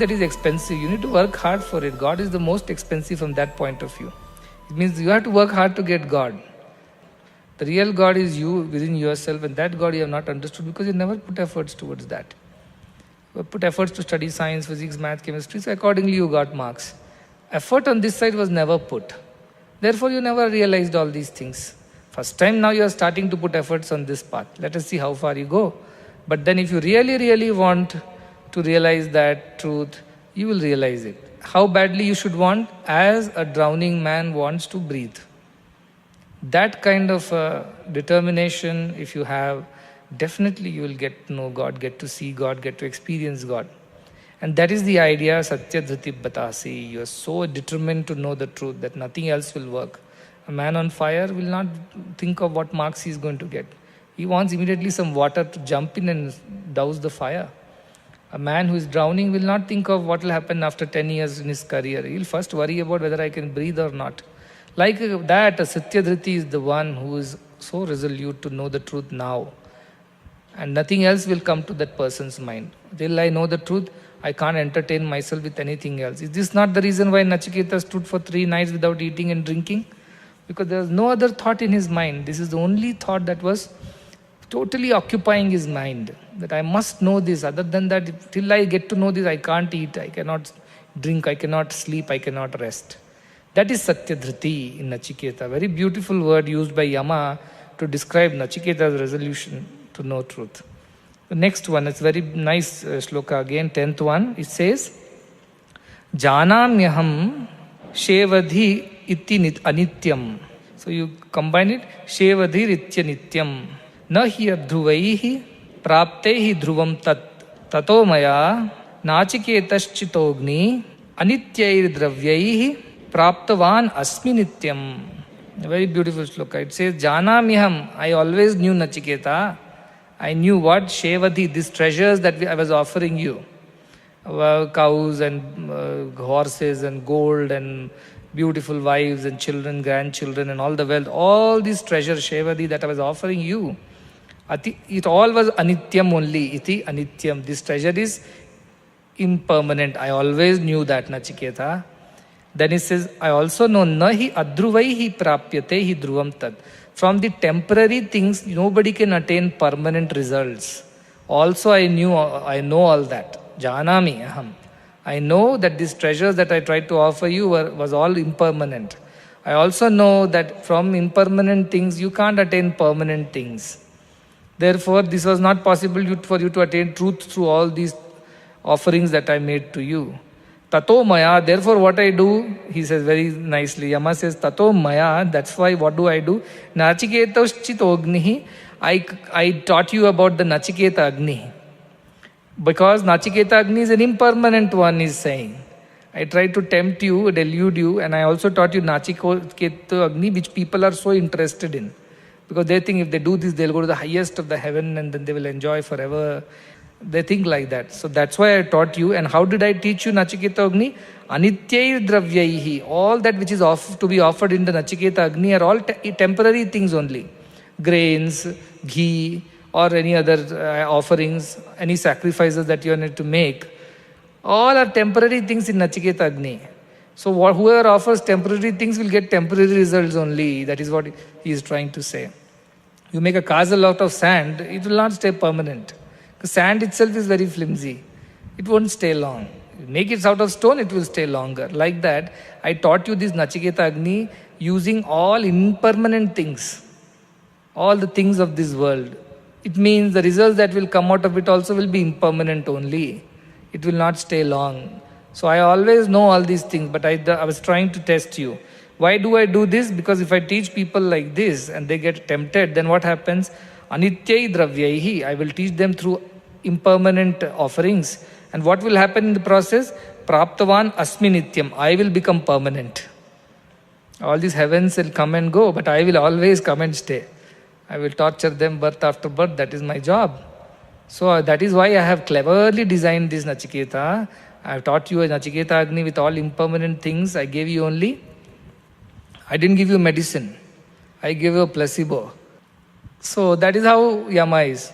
that is expensive. You need to work hard for it. God is the most expensive from that point of view. It means you have to work hard to get God. The real God is you within yourself, and that God you have not understood because you never put efforts towards that. You put efforts to study science, physics, math, chemistry, so accordingly you got marks. Effort on this side was never put. Therefore you never realized all these things. First time now you are starting to put efforts on this path. Let us see how far you go. But then if you really, really want to realize that truth, you will realize it. How badly you should want? As a drowning man wants to breathe. That kind of determination, if you have, definitely you will get to know God, get to see God, get to experience God. And that is the idea, Satya Dhriti Batasi. You are so determined to know the truth that nothing else will work. A man on fire will not think of what marks he is going to get. He wants immediately some water to jump in and douse the fire. A man who is drowning will not think of what will happen after 10 years in his career. He will first worry about whether I can breathe or not. Like that, a Satya Dhriti is the one who is so resolute to know the truth now. And nothing else will come to that person's mind. Till I know the truth, I can't entertain myself with anything else. Is this not the reason why Nachiketa stood for 3 nights without eating and drinking? Because there was no other thought in his mind. This is the only thought that was totally occupying his mind. That I must know this. Other than that, till I get to know this, I can't eat, I cannot drink, I cannot sleep, I cannot rest. That is Satya Dhriti in Nachiketa. Very beautiful word used by Yama to describe Nachiketa's resolution to know truth. The next one, it's very nice shloka again, 10th one. It says, Janamyaham Shevadhi iti anityam. So you combine it, Shevadhi ritya nityam. Na hi adhruvaihi praptehi dhruvam tato maya nachiketaschtitogni anityair dravyaihi praptavan asmi nityam. A very beautiful shloka. It says, Janamiham, I always knew Nachiketa. I knew what? Shevadhi, these treasures that I was offering you. Cows and horses and gold and beautiful wives and children, grandchildren and all the wealth. All these treasures, Shevadhi, that I was offering you. It all was anityam only. Iti anityam. This treasure is impermanent. I always knew that, Nachiketa. Then he says, I also know nahi adhruvaihi prapyatehi dhruvam tad. From the temporary things, nobody can attain permanent results. Also I know all that. Janami aham. I know that these treasures that I tried to offer you was all impermanent. I also know that from impermanent things, you can't attain permanent things. Therefore, this was not possible for you to attain truth through all these offerings that I made to you. Tato maya, therefore what I do, he says very nicely, Yama says, Tato maya, that's why what do I do? Nachiketaschitognihi, I taught you about the Nachiketa Agni. Because Nachiketa Agni is an impermanent one, he's saying. I tried to tempt you, delude you, and I also taught you Nachiketa Agni, which people are so interested in. Because they think if they do this, they'll go to the highest of the heaven and then they will enjoy forever. They think like that. So that's why I taught you. And how did I teach you Nachiketa Agni? Anityair dravyaihi. All that which is to be offered in the Nachiketa Agni are all temporary things only. Grains, ghee, or any other offerings, any sacrifices that you need to make. All are temporary things in Nachiketa Agni. So whoever offers temporary things will get temporary results only. That is what he is trying to say. You make a castle out of sand, it will not stay permanent. The sand itself is very flimsy. It won't stay long. You make it out of stone, it will stay longer. Like that, I taught you this Nachiketa Agni using all impermanent things. All the things of this world. It means the results that will come out of it also will be impermanent only. It will not stay long. So I always know all these things, but I was trying to test you. Why do I do this? Because if I teach people like this and they get tempted, then what happens? Anityai dravyaihi. I will teach them through impermanent offerings. And what will happen in the process? Praptavan asmi nityam. I will become permanent. All these heavens will come and go, but I will always come and stay. I will torture them birth after birth. That is my job. So that is why I have cleverly designed this Nachiketa. I have taught you a Nachiketa Agni with all impermanent things. I gave you only, I didn't give you medicine. I gave you a placebo. So that is how Yama is.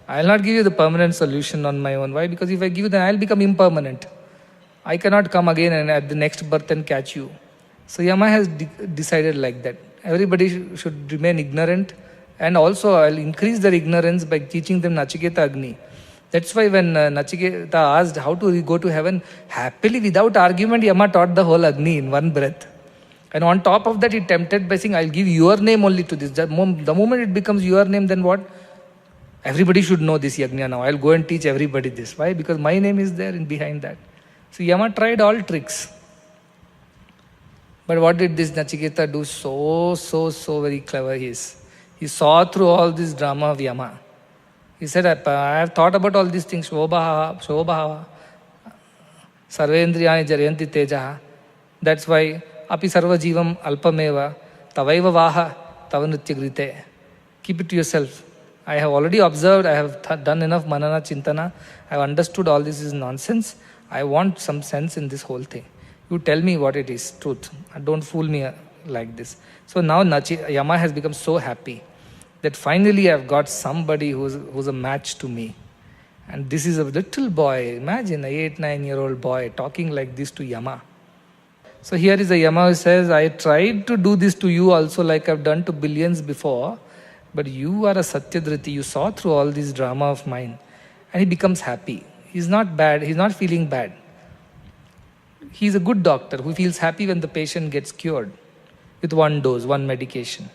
I will not give you the permanent solution on my own. Why? Because if I give you, then I will become impermanent. I cannot come again and at the next birth and catch you. So Yama has decided like that. Everybody should remain ignorant, and also I'll increase their ignorance by teaching them Nachiketa Agni. That's why when Nachiketa asked how to go to heaven, happily without argument, Yama taught the whole Agni in one breath. And on top of that, he tempted by saying, I'll give your name only to this. The moment it becomes your name, then what? Everybody should know this yajna now. I'll go and teach everybody this. Why? Because my name is there in behind that. So Yama tried all tricks. But what did this Nachiketa do? So very clever he is. He saw through all this drama of Yama. He said, I have thought about all these things. Shobha, Sarvendriyani Jarayanti Tejaha. That's why Api Sarva Jivam Alpameva Tavaiva Vaha Tavanritya Grite. Keep it to yourself. I have already observed, I have done enough manana chintana. I have understood all this is nonsense. I want some sense in this whole thing. You tell me what it is, truth. Don't fool me like this. So now Yama has become so happy that finally I have got somebody who's a match to me. And this is a little boy. Imagine an 8-9-year-old boy talking like this to Yama. So here is a Yama who says, I tried to do this to you also like I've done to billions before, but you are a Satyadriti. You saw through all this drama of mine. And he becomes happy. He's not bad. He's not feeling bad. He's a good doctor who feels happy when the patient gets cured with one dose, one medication.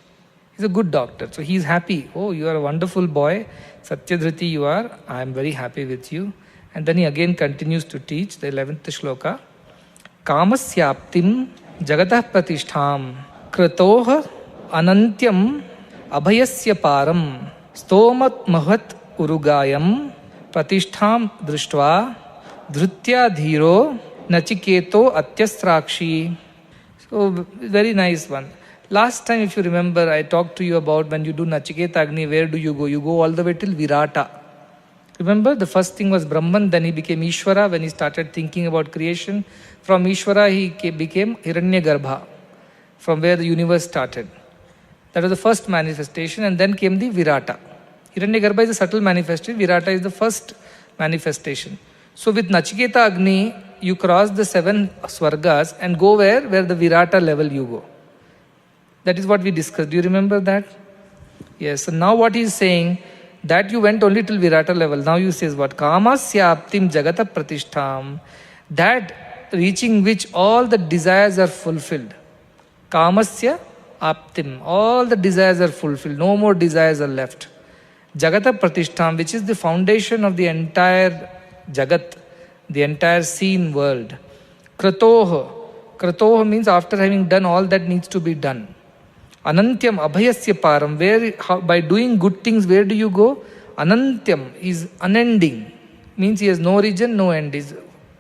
He's a good doctor. So he's happy. Oh, you are a wonderful boy. Satyadriti you are. I am very happy with you. And then he again continues to teach the 11th shloka. Kamasyaptim jagatah pratishtham kratoha anantyam abhayasya param stomat mahat urugayam pratishtham drishtva dhrutya dhiro nachiketo atyastrakshi. So very nice one. Last time, if you remember, I talked to you about when you do Nachiketa Agni, where do you go? You go all the way till Virata. Remember, the first thing was Brahman, then he became Ishvara when he started thinking about creation. From Ishvara, he became Hiranyagarbha, from where the universe started. That was the first manifestation, and then came the Virata. Hiranyagarbha is a subtle manifestation, Virata is the first manifestation. So with Nachiketa Agni, you cross the 7 Swargas and go where? Where the Virata level you go. That is what we discussed. Do you remember that? Yes. So now what he is saying, that you went only till Virata level. Now you says what? Kamasya aptim jagata pratishtham. That reaching which all the desires are fulfilled. Kamasya aptim. All the desires are fulfilled. No more desires are left. Jagata pratishtham, which is the foundation of the entire jagat, the entire seen world. Kratoha. Kratoha means after having done all that needs to be done. Anantyam abhayasya param, where by doing good things, where do you go? Anantyam is unending, means he has no origin, no end, is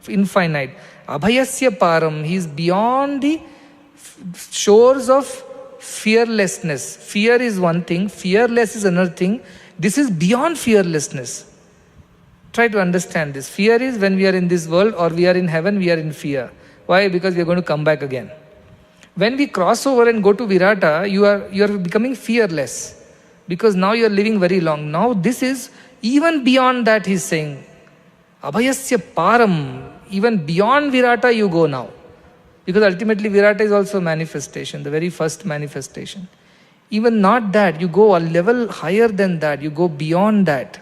infinite. Abhayasya param, he is beyond the shores of fearlessness. Fear is one thing, fearless is another thing. This is beyond fearlessness. Try to understand this. Fear is when we are in this world or we are in heaven, we are in fear. Why? Because we are going to come back again. When we cross over and go to Virata, you are becoming fearless. Because now you are living very long. Now this is even beyond that, he is saying. Abhayasya param, even beyond Virata you go now. Because ultimately Virata is also manifestation, the very first manifestation. Even not that, you go a level higher than that, you go beyond that.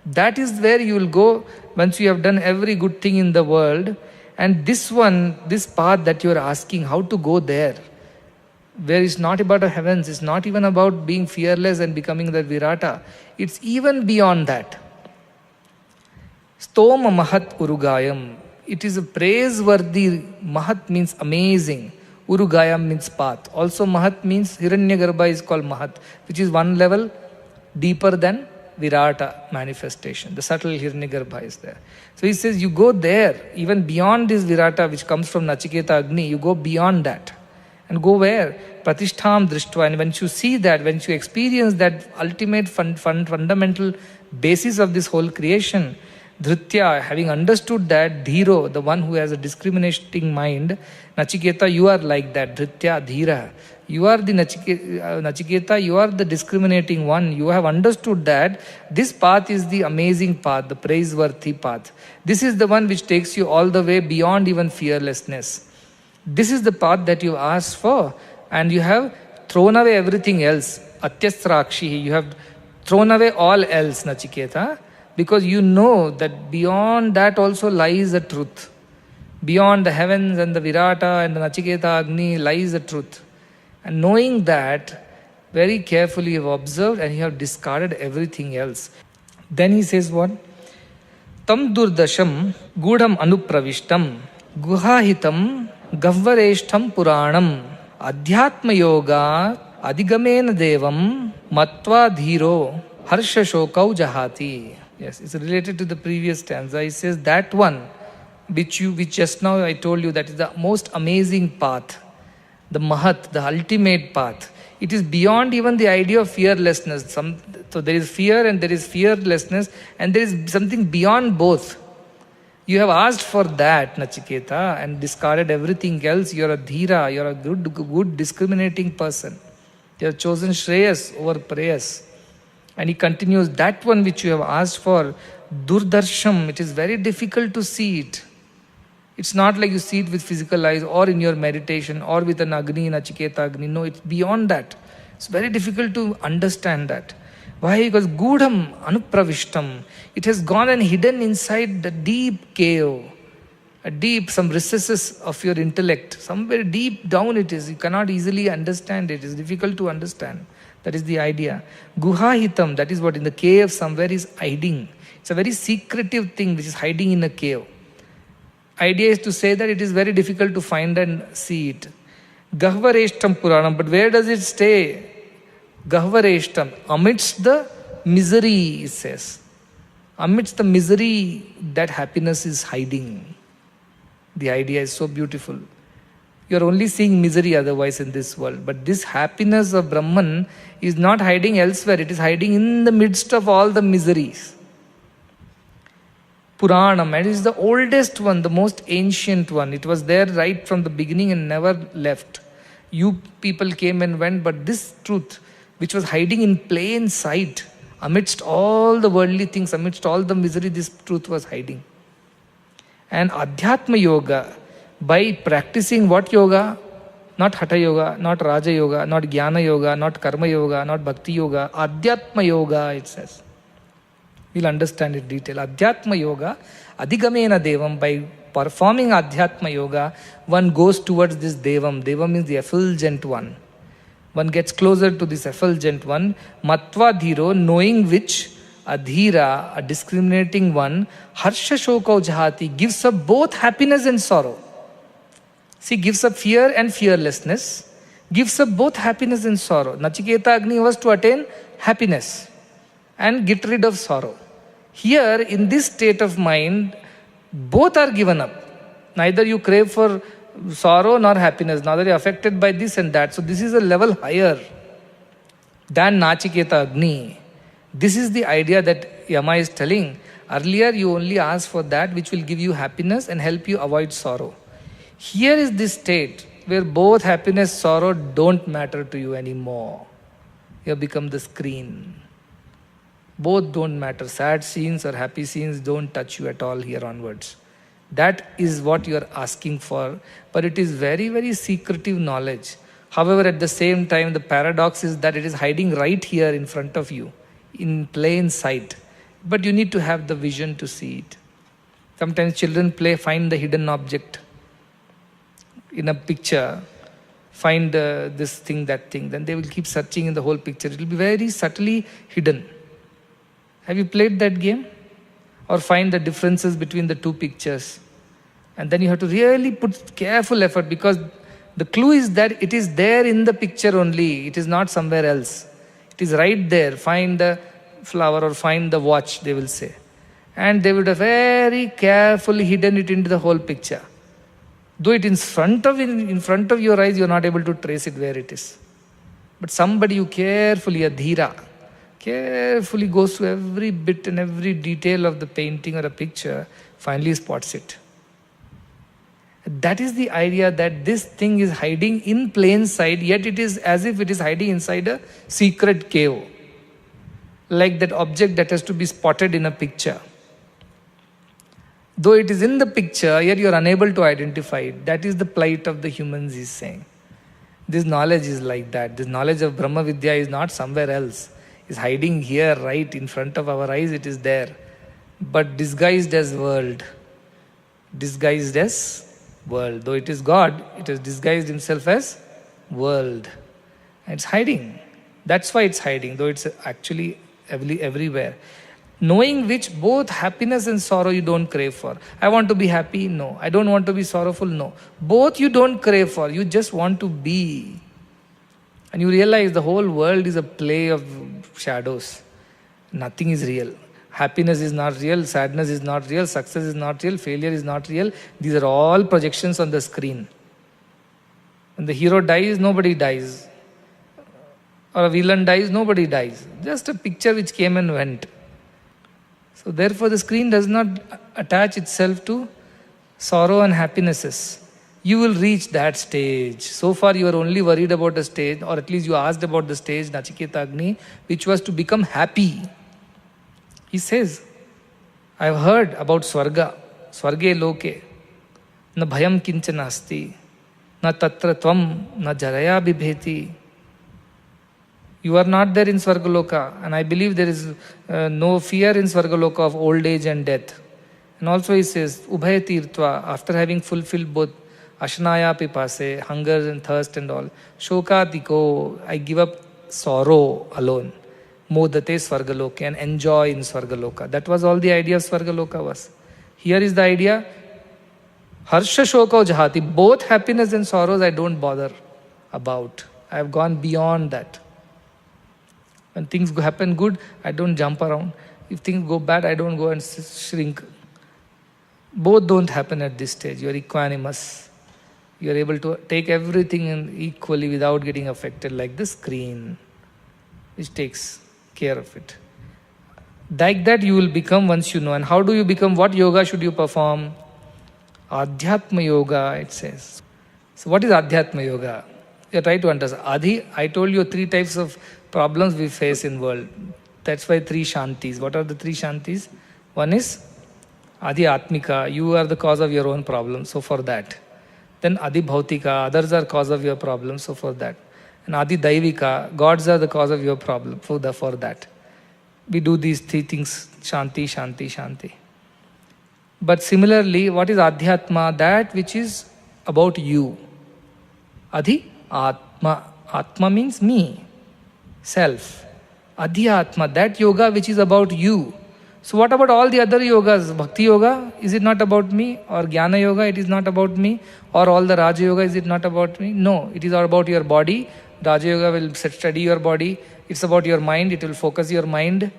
That is where you will go once you have done every good thing in the world. And this path that you are asking, how to go there, where it's not about the heavens, it's not even about being fearless and becoming the Virata. It's even beyond that. Stoma mahat urugayam. It is a praiseworthy. Mahat means amazing. Urugayam means path. Also Mahat means Hiranyagarbha is called Mahat, which is one level deeper than Virata manifestation. The subtle Hiranyagarbha is there. So he says you go there, even beyond this Virata which comes from Nachiketa Agni, you go beyond that. And go where? Pratishtham drishtva. And when you see that, when you experience that ultimate fundamental basis of this whole creation, Dhritya, having understood that, Dhiro, the one who has a discriminating mind, Nachiketa, you are like that. Dhritya, Dhira. You are the Nachiketa, you are the discriminating one. You have understood that this path is the amazing path, the praiseworthy path. This is the one which takes you all the way beyond even fearlessness. This is the path that you asked for, and you have thrown away everything else. Atyasrakshi, you have thrown away all else, Nachiketa, because you know that beyond that also lies the truth. Beyond the heavens and the Virata and the Nachiketa Agni lies the truth. And knowing that, very carefully you have observed and you have discarded everything else. Then he says what? Tam durdasham gudham anupravishtam guhahitam gavvareshtam puranam Adhyatma yoga adigamena devam matva dhiro harsha shokau jahati. Yes, it's related to the previous stanza. He says that one which just now I told you, that is the most amazing path, the Mahat, the ultimate path. It is beyond even the idea of fearlessness. So there is fear and there is fearlessness, and there is something beyond both. You have asked for that, Nachiketa, and discarded everything else. You are a Dhira, you are a good discriminating person. You have chosen Shreyas over Preyas. And he continues, that one which you have asked for, Durdarsham, it is very difficult to see it. It's not like you see it with physical eyes or in your meditation or with an Agni, Nachiketa Agni. No, it's beyond that. It's very difficult to understand that. Why? Because Gudham Anupravishtam, it has gone and hidden inside the deep cave, some recesses of your intellect. Somewhere deep down it is. You cannot easily understand it. It's difficult to understand. That is the idea. Guhahitam, that is what in the cave somewhere is hiding. It's a very secretive thing which is hiding in a cave. Idea is to say that it is very difficult to find and see it. Gahvareshtam Puranam, but where does it stay? Gahvareshtam, amidst the misery, it says. Amidst the misery, that happiness is hiding. The idea is so beautiful. You are only seeing misery otherwise in this world. But this happiness of Brahman is not hiding elsewhere. It is hiding in the midst of all the miseries. Puranam, and it is the oldest one, the most ancient one. It was there right from the beginning and never left. You people came and went, but this truth, which was hiding in plain sight, amidst all the worldly things, amidst all the misery, this truth was hiding. And Adhyatma yoga, by practicing what yoga? Not Hatha yoga, not Raja yoga, not Jnana yoga, not Karma yoga, not Bhakti yoga. Adhyatma yoga, it says. We'll understand it in detail. Adhyatma yoga, Adigamena Devam, by performing Adhyatma yoga, one goes towards this Devam. Devam means the effulgent one. One gets closer to this effulgent one. Matva Dhiro, knowing which, Adhira, a discriminating one, Harsha Shokau Jahati, gives up both happiness and sorrow. See, gives up fear and fearlessness, gives up both happiness and sorrow. Nachiketa Agni was to attain happiness and get rid of sorrow. Here, in this state of mind, both are given up. Neither you crave for sorrow nor happiness, neither you are affected by this and that. So this is a level higher than Nachiketa Agni. This is the idea that Yama is telling. Earlier you only ask for that which will give you happiness and help you avoid sorrow. Here is this state where both happiness, sorrow don't matter to you anymore. You have become the screen. Both don't matter. Sad scenes or happy scenes don't touch you at all here onwards. That is what you are asking for. But it is very, very secretive knowledge. However, at the same time, the paradox is that it is hiding right here in front of you, in plain sight. But you need to have the vision to see it. Sometimes children find the hidden object in a picture, find this thing, that thing. Then they will keep searching in the whole picture. It will be very subtly hidden. Have you played that game? Or find the differences between the two pictures. And then you have to really put careful effort, because the clue is that it is there in the picture only. It is not somewhere else. It is right there. Find the flower or find the watch, they will say. And they would have very carefully hidden it into the whole picture. Though it is in front of your eyes, you are not able to trace it where it is. But somebody you carefully, a dhira, carefully goes through every bit and every detail of the painting or a picture, finally spots it. That is the idea that this thing is hiding in plain sight, yet it is as if it is hiding inside a secret cave. Like that object that has to be spotted in a picture. Though it is in the picture, yet you are unable to identify it. That is the plight of the humans, he is saying. This knowledge is like that. This knowledge of Brahma Vidya is not somewhere else. It is hiding here, right in front of our eyes, it is there. But disguised as world. Disguised as world. Though it is God, it has disguised himself as world. And it's hiding. That's why it's hiding, though it's actually everywhere. Knowing which both happiness and sorrow you don't crave for. I want to be happy? No. I don't want to be sorrowful? No. Both you don't crave for. You just want to be. And you realize the whole world is a play of shadows. Nothing is real. Happiness is not real. Sadness is not real. Success is not real. Failure is not real. These are all projections on the screen. When the hero dies, nobody dies. Or a villain dies, nobody dies. Just a picture which came and went. So therefore the screen does not attach itself to sorrow and happinesses. You will reach that stage. So far you are only worried about the stage, or at least you asked about the stage, Nachiketa Agni, which was to become happy. He says, I have heard about Swarga, Swarge Loke, na bhayam kinchana asti, na tatra tvam, na jaraya bibheti. You are not there in Swargaloka, and I believe there is no fear in Swargaloka of old age and death. And also he says, Ubhaya tirtva, after having fulfilled both ashnaya pipase, hunger and thirst and all, shokatiko, I give up sorrow alone. Modate Swargaloka, and enjoy in Swargaloka. That was all the idea of Swargaloka was. Here is the idea, harsha shoka jahati, both happiness and sorrows I don't bother about. I have gone beyond that. When things happen good, I don't jump around. If things go bad, I don't go and shrink. Both don't happen at this stage. You are equanimous. You are able to take everything in equally without getting affected, like the screen, which takes care of it. Like that you will become once you know. And how do you become? What yoga should you perform? Adhyatma yoga, it says. So what is Adhyatma yoga? You try to understand. I told you 3 types of problems we face in world. That's why 3 shantis. What are the 3 shantis? One is Adhyatmika. You are the cause of your own problem. So for that. Then Adhibhautika. Others are cause of your problem. So for that. And Adhidaivika. Gods are the cause of your problem. For that. We do these 3 things. Shanti, Shanti, Shanti. But similarly, what is Adhyatma? That which is about you. Adhyatma. Atma means me. Self. Adhyatma, that yoga which is about you. So what about all the other yogas? Bhakti yoga, is it not about me? Or Jnana yoga, it is not about me? Or all the Raja yoga, is it not about me? No, it is all about your body. Raja yoga will study your body. It's about your mind, it will focus your mind.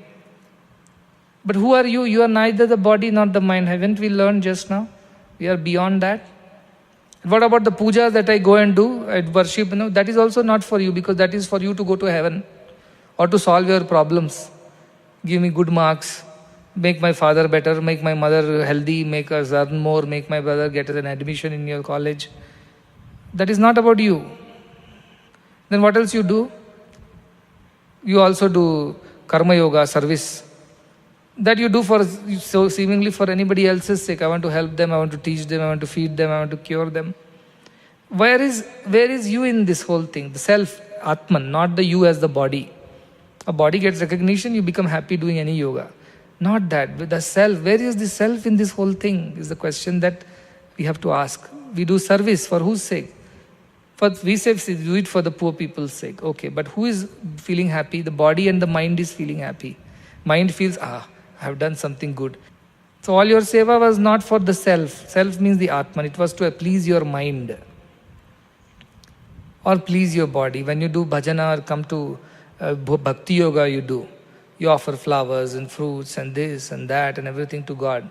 But who are you? You are neither the body nor the mind. Haven't we learned just now? We are beyond that. What about the pujas that I go and do, I worship? No, that is also not for you, because that is for you to go to heaven or to solve your problems. Give me good marks, make my father better, make my mother healthy, make us earn more, make my brother get an admission in your college. That is not about you. Then what else you do? You also do karma yoga, service. That you do for so seemingly for anybody else's sake. I want to help them, I want to teach them, I want to feed them, I want to cure them. Where is you in this whole thing? The self, Atman, not the you as the body. A body gets recognition, you become happy doing any yoga. Not that, but the self. Where is the self in this whole thing is the question that we have to ask. We do service for whose sake? We say do it for the poor people's sake. Okay, but who is feeling happy? The body and the mind is feeling happy. Mind feels, I have done something good. So all your seva was not for the self. Self means the Atman. It was to please your mind or please your body. When you do bhajana or come to bhakti yoga, you offer flowers and fruits and this and that and everything to God.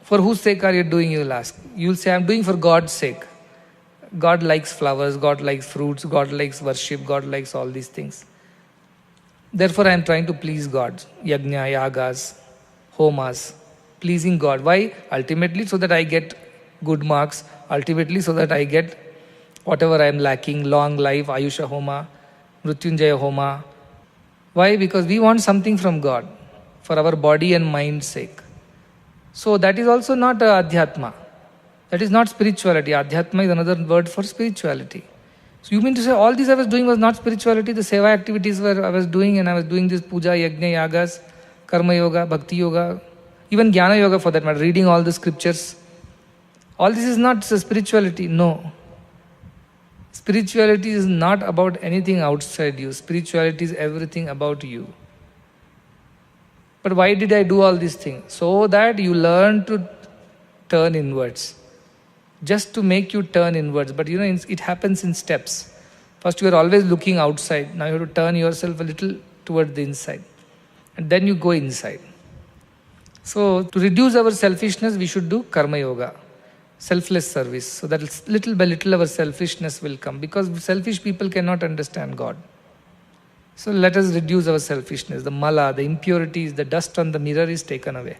For whose sake are you doing, you will ask. You will say, I am doing for God's sake. God likes flowers, God likes fruits, God likes worship, God likes all these things. Therefore, I am trying to please God. Yajna, yagas, homas, pleasing God. Why? Ultimately, so that I get good marks. Ultimately, so that I get whatever I am lacking, long life, Ayusha Homa, Mrityunjaya Homa. Why? Because we want something from God for our body and mind's sake. So that is also not Adhyatma. That is not spirituality. Adhyatma is another word for spirituality. So you mean to say all this I was doing was not spirituality? The seva activities were I was doing, and I was doing this puja, yajna, yagas, karma yoga, bhakti yoga, even jnana yoga for that matter, reading all the scriptures. All this is not spirituality. No. Spirituality is not about anything outside you. Spirituality is everything about you. But why did I do all these things? So that you learn to turn inwards. Just to make you turn inwards. But it happens in steps. First you are always looking outside. Now you have to turn yourself a little toward the inside. And then you go inside. So to reduce our selfishness, we should do karma yoga. Selfless service. So that little by little our selfishness will come. Because selfish people cannot understand God. So let us reduce our selfishness. The mala, the impurities, the dust on the mirror is taken away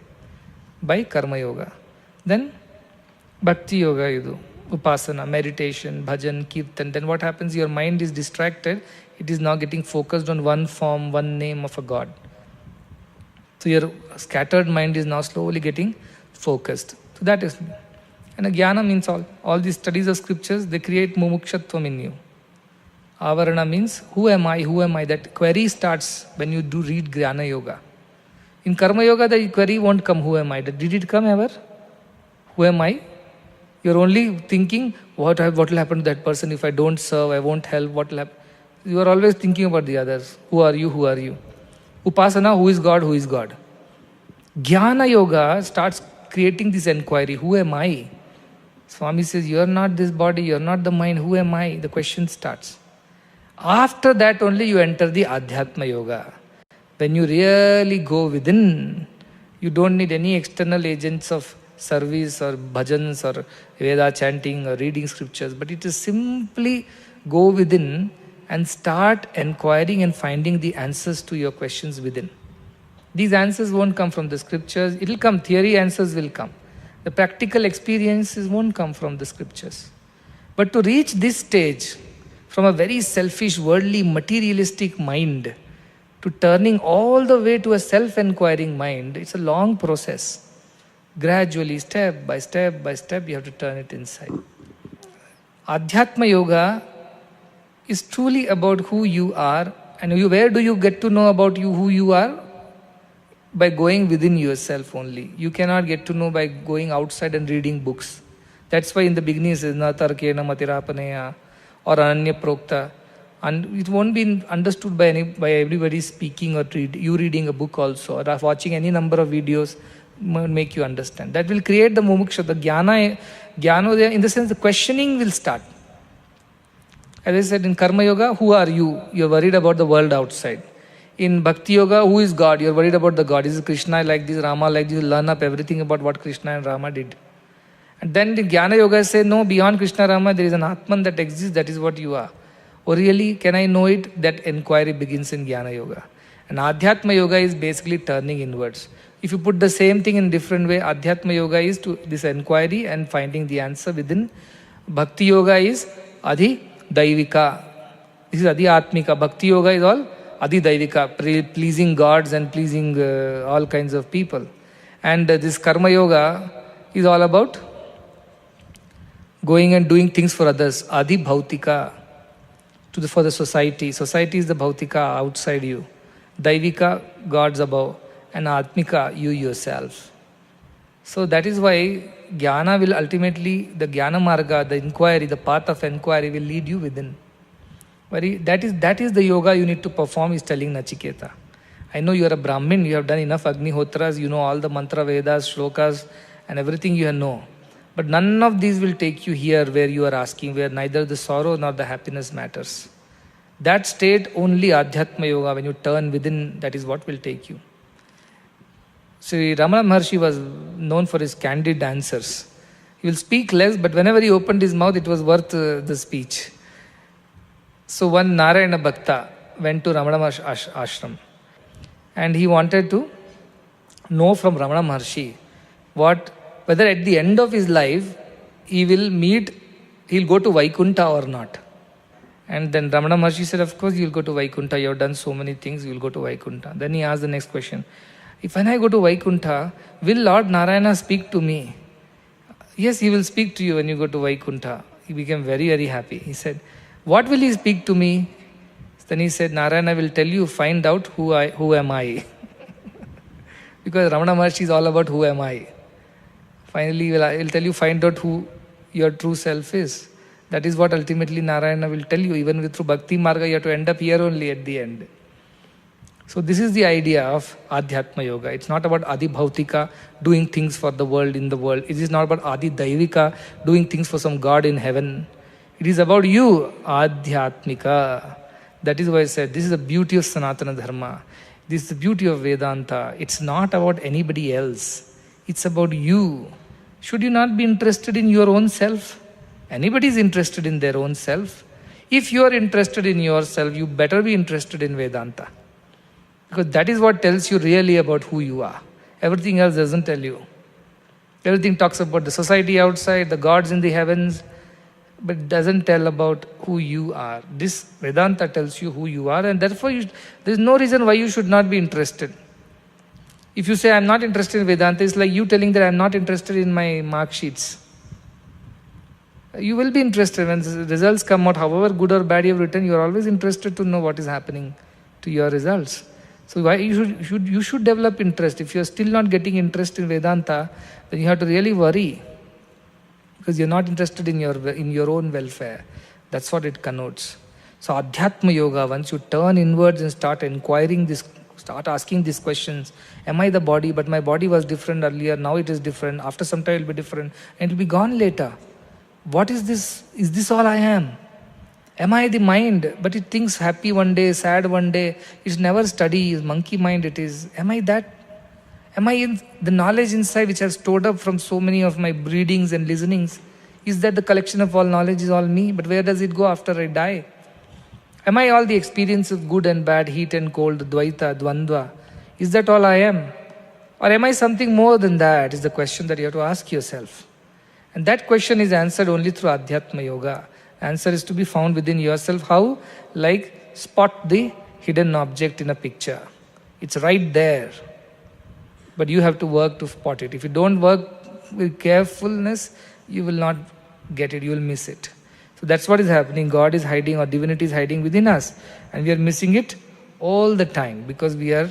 by karma yoga. Then bhakti yoga idu, upasana, meditation, bhajan, kirtan. Then what happens? Your mind is distracted. It is now getting focused on one form, one name of a God. So your scattered mind is now slowly getting focused. So that is, and jnana means all these studies of scriptures, they create mumukshatvam in you. Avarana means, who am I? Who am I? That query starts when you do read Jnana Yoga. In Karma Yoga, the query won't come, who am I? Did it come ever? Who am I? You're only thinking, what will happen to that person if I don't serve, I won't help, what will happen? You are always thinking about the others. Who are you? Who are you? Upasana, who is God? Who is God? Jnana Yoga starts creating this inquiry, who am I? Swami says, you are not this body, you are not the mind, who am I? The question starts. After that only you enter the Adhyatma Yoga. When you really go within, you don't need any external agents of service or bhajans or Veda chanting or reading scriptures, but it is simply go within and start inquiring and finding the answers to your questions within. These answers won't come from the scriptures, it will come, theory answers will come. The practical experiences won't come from the scriptures. But to reach this stage, from a very selfish, worldly, materialistic mind to turning all the way to a self-inquiring mind, it's a long process. Gradually, step by step by step, you have to turn it inside. Adhyatma Yoga is truly about who you are. And where do you get to know about you, who you are? By going within yourself only. You cannot get to know by going outside and reading books. That's why in the beginning it says, na tarkena matirapaneya, or ananya prokta, and it won't be understood by everybody speaking or you reading a book also, or watching any number of videos will make you understand. That will create the mumuksha, the jnana, in the sense the questioning will start. As I said, in Karma Yoga, who are you? You're worried about the world outside. In Bhakti Yoga, who is God? You're worried about the God. Is Krishna like this, Rama like this? You learn up everything about what Krishna and Rama did. And then the Jnana Yoga say, no, beyond Krishna Rama, there is an Atman that exists, that is what you are. Or really, can I know it? That inquiry begins in Jnana Yoga. And Adhyatma Yoga is basically turning inwards. If you put the same thing in different way, Adhyatma Yoga is to this inquiry and finding the answer within. Bhakti Yoga is Adhi Daivika. This is Adhyatmika. Bhakti Yoga is all Adhi Daivika, pleasing gods and pleasing all kinds of people. And this Karma Yoga is all about going and doing things for others. Adi Bhautika, for the society. Society is the Bhautika outside you. Daivika, gods above. And Atmika, you yourself. So that is why Jnana will ultimately, the Jnana Marga, the inquiry, the path of inquiry will lead you within. That is the yoga you need to perform, is telling Nachiketa. I know you are a Brahmin, you have done enough Agnihotras, you know all the mantra Vedas, shlokas and everything you know. But none of these will take you here where you are asking, where neither the sorrow nor the happiness matters. That state only Adhyatma Yoga, when you turn within, that is what will take you. Sri Ramana Maharshi was known for his candid answers. He will speak less, but whenever he opened his mouth, it was worth the speech. So one Narayana Bhakta, went to Ramana Maharshi ashram, and he wanted to know from Ramana Maharshi whether at the end of his life he'll go to Vaikuntha or not. And then Ramana Maharshi said, of course you'll go to Vaikuntha, you have done so many things, you'll go to Vaikuntha. Then he asked the next question, when I go to Vaikuntha, will Lord Narayana speak to me? Yes, he will speak to you when you go to Vaikuntha. He became very, very happy. He said, what will he speak to me? Then he said, Narayana will tell you, find out who am I. Because Ramana Maharshi is all about who am I. Finally, he'll tell you, find out who your true self is. That is what ultimately Narayana will tell you. Even through Bhakti Marga, you have to end up here only at the end. So this is the idea of Adhyatma Yoga. It's not about Adi Bhautika, doing things for the world in the world. It is not about Adi Daivika, doing things for some God in heaven. It is about you, Adhyatmika. That is why I said, this is the beauty of Sanatana Dharma. This is the beauty of Vedanta. It's not about anybody else. It's about you. Should you not be interested in your own self? Anybody is interested in their own self. If you are interested in yourself, you better be interested in Vedanta. Because that is what tells you really about who you are. Everything else doesn't tell you. Everything talks about the society outside, the gods in the heavens, but doesn't tell about who you are. This Vedanta tells you who you are, and therefore there is no reason why you should not be interested. If you say, I'm not interested in Vedanta, it's like you telling that I'm not interested in my mark sheets. You will be interested when the results come out, however good or bad you have written, you are always interested to know what is happening to your results. So why you should develop interest. If you are still not getting interest in Vedanta, then you have to really worry, because you're not interested in your own welfare. That's what it connotes. So Adhyatma Yoga, once you turn inwards and start inquiring this, start asking these questions. Am I the body? But my body was different earlier, now it is different. After some time it will be different, and it will be gone later. What is this? Is this all I am? Am I the mind? But it thinks happy one day, sad one day. It's never steady. It's monkey mind it is. Am I that? Am I in the knowledge inside which has stored up from so many of my breedings and listenings? Is that the collection of all knowledge is all me? But where does it go after I die? Am I all the experience of good and bad, heat and cold, dvaita, dvandva? Is that all I am? Or am I something more than that? Is the question that you have to ask yourself. And that question is answered only through Adhyatma Yoga. Answer is to be found within yourself. How? Like spot the hidden object in a picture. It's right there. But you have to work to spot it. If you don't work with carefulness, you will not get it, you will miss it. So that's what is happening. God is hiding, or divinity is hiding within us. And we are missing it all the time because we are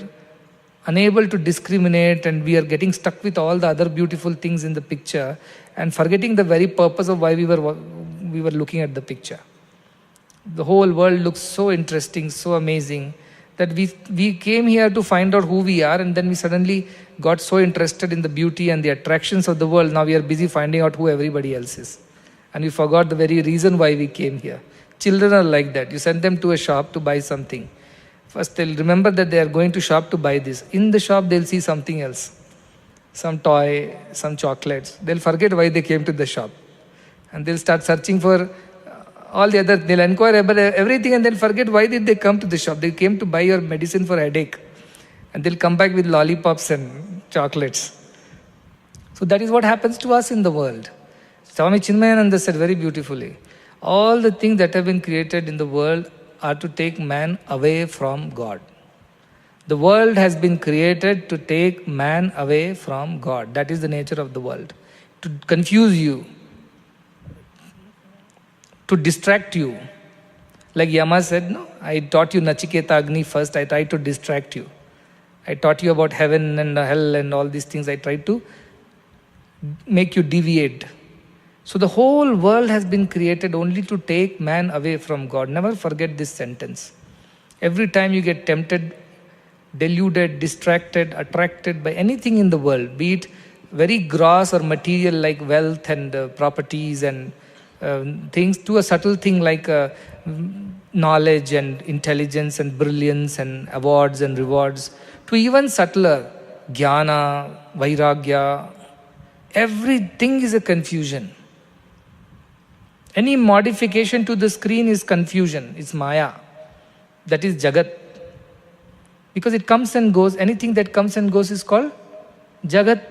unable to discriminate, and we are getting stuck with all the other beautiful things in the picture and forgetting the very purpose of why we were looking at the picture. The whole world looks so interesting, so amazing, that we came here to find out who we are, and then we suddenly got so interested in the beauty and the attractions of the world. Now we are busy finding out who everybody else is. And we forgot the very reason why we came here. Children are like that. You send them to a shop to buy something. First they'll remember that they are going to shop to buy this. In the shop they'll see something else. Some toy, some chocolates. They'll forget why they came to the shop. And they'll start searching for all the other, they'll inquire about everything and then forget why did they come to the shop. They came to buy your medicine for headache. And they'll come back with lollipops and chocolates. So that is what happens to us in the world. Swami Chinmayananda said very beautifully, all the things that have been created in the world are to take man away from God. The world has been created to take man away from God. That is the nature of the world. To confuse you. To distract you. Like Yama said, no, I taught you Nachiketa Agni first, I tried to distract you. I taught you about heaven and hell and all these things. I tried to make you deviate. So the whole world has been created only to take man away from God. Never forget this sentence. Every time you get tempted, deluded, distracted, attracted by anything in the world, be it very gross or material like wealth and properties and things, to a subtle thing like knowledge and intelligence and brilliance and awards and rewards, to even subtler, jnana, vairagya, everything is a confusion. Any modification to the screen is confusion, it's maya. That is Jagat. Because it comes and goes. Anything that comes and goes is called Jagat.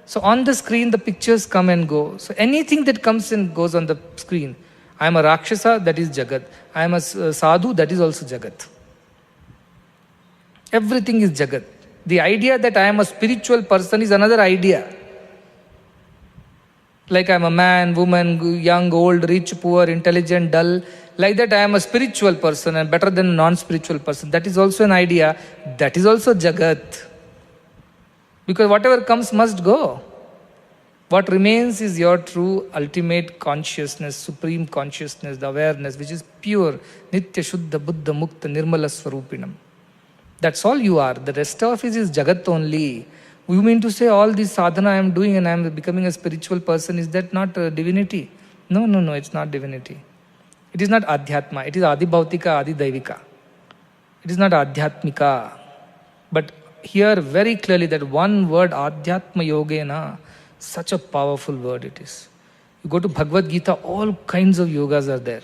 So on the screen, the pictures come and go. So anything that comes and goes on the screen. I am a Rakshasa, that is Jagat. I am a Sadhu, that is also Jagat. Everything is Jagat. The idea that I am a spiritual person is another idea. Like I am a man, woman, young, old, rich, poor, intelligent, dull. Like that I am a spiritual person and better than a non-spiritual person. That is also an idea. That is also Jagat. Because whatever comes must go. What remains is your true ultimate consciousness, supreme consciousness, the awareness, which is pure, Nitya Shuddha Buddha Mukta Nirmala Swarupinam. That's all you are. The rest of it is Jagat only. You mean to say all this sadhana I am doing and I am becoming a spiritual person, is that not divinity? No, it's not divinity. It is not Adhyatma. It is Adi Bhautika, Adi Daivika. It is not Adhyatmika. But here very clearly that one word, Adhyatma Yogena, such a powerful word it is. You go to Bhagavad Gita, all kinds of yogas are there.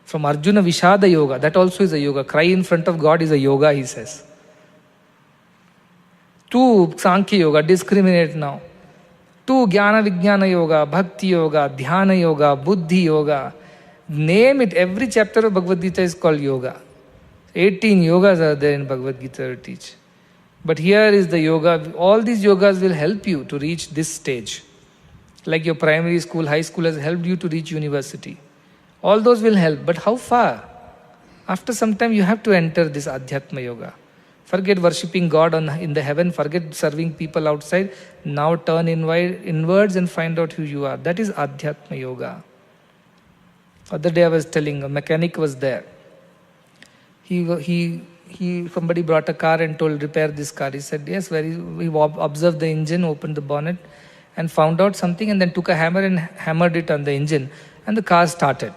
From Arjuna Vishada Yoga, that also is a yoga. Cry in front of God is a yoga, he says. To Sankhya Yoga, discriminate now. To Jnana Vijnana Yoga, Bhakti Yoga, Dhyana Yoga, Buddhi Yoga. Name it, every chapter of Bhagavad Gita is called yoga. 18 yogas are there in Bhagavad Gita to teach. But here is the yoga. All these yogas will help you to reach this stage. Like your primary school, high school has helped you to reach university. All those will help. But how far? After some time you have to enter this Adhyatma Yoga. Forget worshipping God in the heaven. Forget serving people outside. Now turn inwards and find out who you are. That is Adhyatma Yoga. Other day I was telling, a mechanic was there. Somebody brought a car and told, repair this car. He said, yes, he observed the engine, opened the bonnet and found out something and then took a hammer and hammered it on the engine and the car started.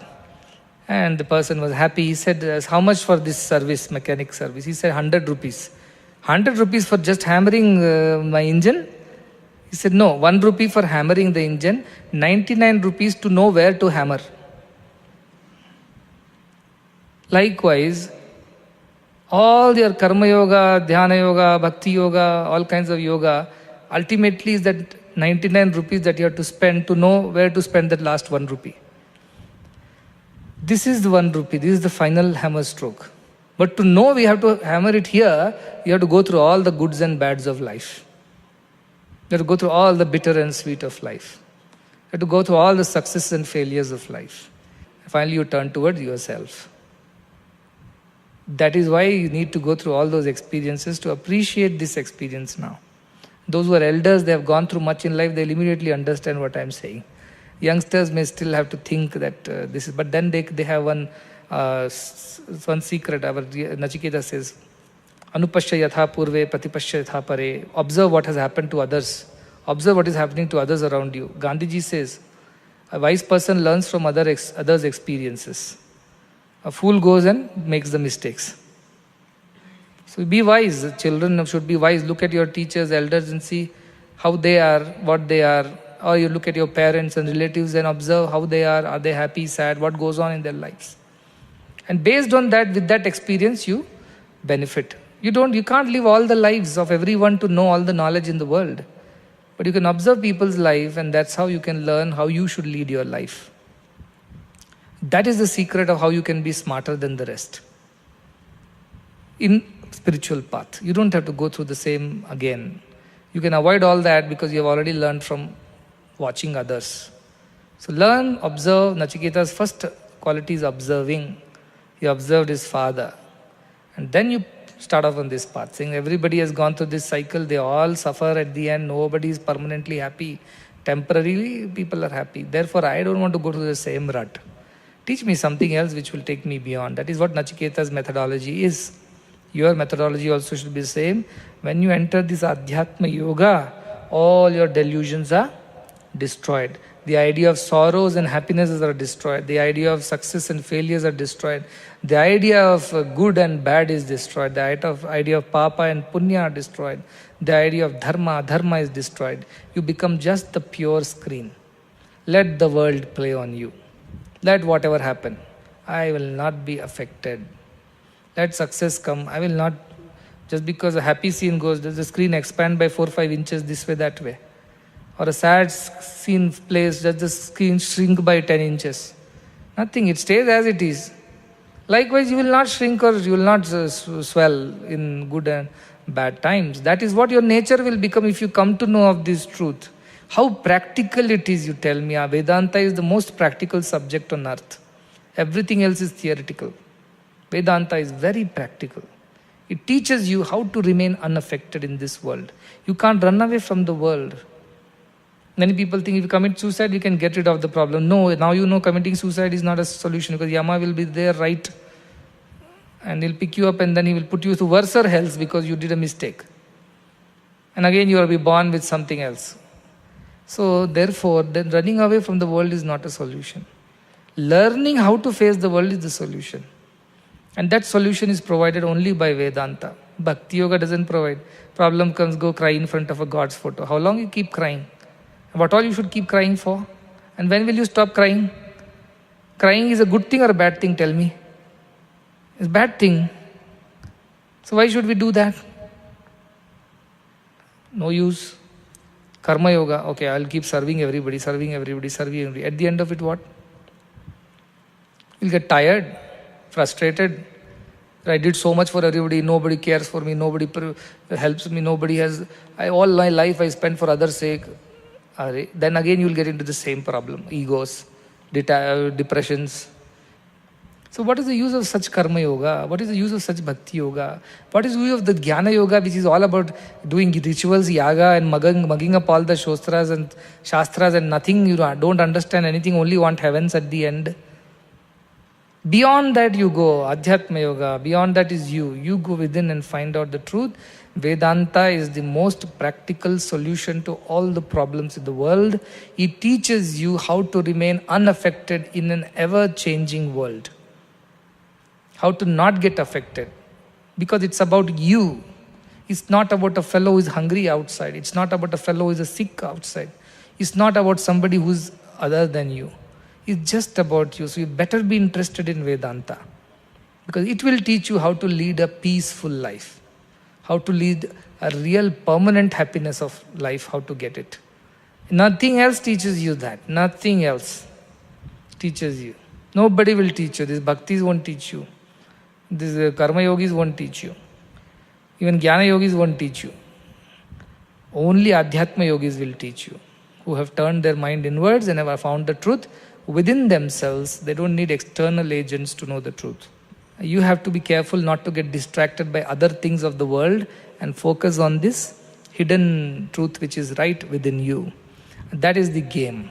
And the person was happy. He said, how much for this service, mechanic service? He said, 100 rupees. 100 rupees for just hammering my engine? He said, no, 1 rupee for hammering the engine, 99 rupees to know where to hammer. Likewise, all your karma yoga, dhyana yoga, bhakti yoga, all kinds of yoga, ultimately is that 99 rupees that you have to spend to know where to spend that last 1 rupee. This is the 1 rupee, this is the final hammer stroke. But to know we have to hammer it here, you have to go through all the goods and bads of life. You have to go through all the bitter and sweet of life. You have to go through all the successes and failures of life. And finally you turn towards yourself. That is why you need to go through all those experiences to appreciate this experience now. Those who are elders, they have gone through much in life, they'll immediately understand what I am saying. Youngsters may still have to think that this is, but then they have one secret. Our Nachiketa says, Anupashya yatha purve pratipashya yatha pare. Observe what has happened to others. Observe what is happening to others around you. Gandhiji says, a wise person learns from others' experiences. A fool goes and makes the mistakes. So be wise. Children should be wise. Look at your teachers, elders and see how they are, what they are. Or you look at your parents and relatives and observe how they are. Are they happy, sad, what goes on in their lives? And based on that, with that experience, you benefit. You can't live all the lives of everyone to know all the knowledge in the world. But you can observe people's life and that's how you can learn how you should lead your life. That is the secret of how you can be smarter than the rest. In spiritual path, you don't have to go through the same again. You can avoid all that because you have already learned from watching others. So learn, observe. Nachiketa's first quality is observing. He observed his father. And then you start off on this path, saying everybody has gone through this cycle, they all suffer at the end, nobody is permanently happy. Temporarily, people are happy. Therefore, I don't want to go to the same rut. Teach me something else which will take me beyond. That is what Nachiketa's methodology is. Your methodology also should be the same. When you enter this Adhyatma Yoga, all your delusions are destroyed. The idea of sorrows and happinesses are destroyed. The idea of success and failures are destroyed. The idea of good and bad is destroyed. The idea of papa and punya are destroyed. The idea of dharma is destroyed. You become just the pure screen. Let the world play on you. Let whatever happen, I will not be affected. Let success come. I will not, just because a happy scene goes, does the screen expand by 4-5 inches this way, that way? Or a sad scene plays, does the screen shrink by 10 inches? Nothing, it stays as it is. Likewise, you will not shrink or you will not swell in good and bad times. That is what your nature will become if you come to know of this truth. How practical it is, you tell me. Vedanta is the most practical subject on earth. Everything else is theoretical. Vedanta is very practical. It teaches you how to remain unaffected in this world. You can't run away from the world. Many people think if you commit suicide, you can get rid of the problem. No, now you know committing suicide is not a solution, because Yama will be there, right? And he'll pick you up and then he will put you through worse hells because you did a mistake. And again you will be born with something else. So therefore, then running away from the world is not a solution. Learning how to face the world is the solution. And that solution is provided only by Vedanta. Bhakti Yoga doesn't provide. Problem comes, go cry in front of a God's photo. How long you keep crying? What all you should keep crying for? And when will you stop crying? Crying is a good thing or a bad thing, tell me? It's a bad thing. So why should we do that? No use. Karma Yoga, okay, I'll keep serving everybody. At the end of it, what? You'll get tired, frustrated. I did so much for everybody, nobody cares for me, nobody helps me, nobody has... all my life I spent for others' sake. Then again you'll get into the same problem. Egos, depressions. So what is the use of such karma yoga? What is the use of such bhakti yoga? What is the use of the jnana yoga, which is all about doing rituals, yaga, and mugging up all the shastras and nothing, you don't understand anything, only want heavens at the end. Beyond that you go, Adhyatma yoga, beyond that is you. You go within and find out the truth. Vedanta is the most practical solution to all the problems in the world. It teaches you how to remain unaffected in an ever-changing world. How to not get affected. Because it's about you. It's not about a fellow who is hungry outside. It's not about a fellow who is sick outside. It's not about somebody who's other than you. It's just about you. So you better be interested in Vedanta. Because it will teach you how to lead a peaceful life. How to lead a real permanent happiness of life, how to get it. Nothing else teaches you that. Nothing else teaches you. Nobody will teach you. These bhaktis won't teach you. These karma yogis won't teach you. Even jnana yogis won't teach you. Only adhyatma yogis will teach you, who have turned their mind inwards and have found the truth within themselves. They don't need external agents to know the truth. You have to be careful not to get distracted by other things of the world and focus on this hidden truth which is right within you. That is the game.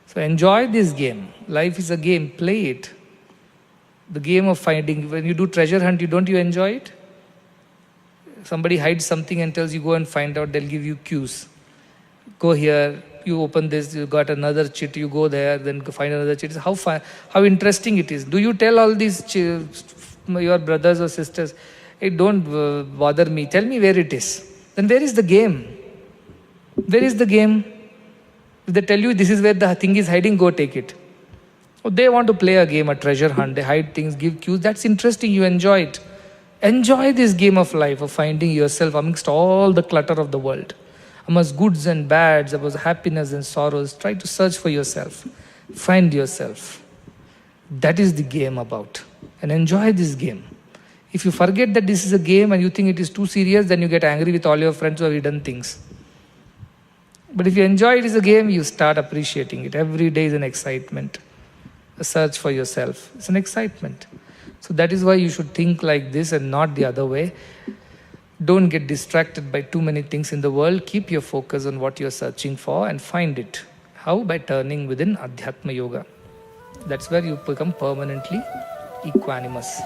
So enjoy this game. Life is a game. Play it. The game of finding. When you do treasure hunt, don't you enjoy it? Somebody hides something and tells you go and find out. They'll give you cues. Go here. You open this, you got another chit, you go there, then find another chit. How interesting it is. Do you tell all these your brothers or sisters, hey, don't bother me, tell me where it is. Then where is the game? Where is the game? If they tell you this is where the thing is hiding, go take it. Oh, they want to play a game, a treasure hunt, they hide things, give cues. That's interesting, you enjoy it. Enjoy this game of life, of finding yourself amongst all the clutter of the world. Amongst goods and bads, about happiness and sorrows, try to search for yourself. Find yourself. That is the game about. And enjoy this game. If you forget that this is a game and you think it is too serious, then you get angry with all your friends who have hidden things. But if you enjoy it as a game, you start appreciating it. Every day is an excitement. A search for yourself. It's an excitement. So that is why you should think like this and not the other way. Don't get distracted by too many things in the world. Keep your focus on what you're searching for and find it. How? By turning within Adhyatma Yoga. That's where you become permanently equanimous.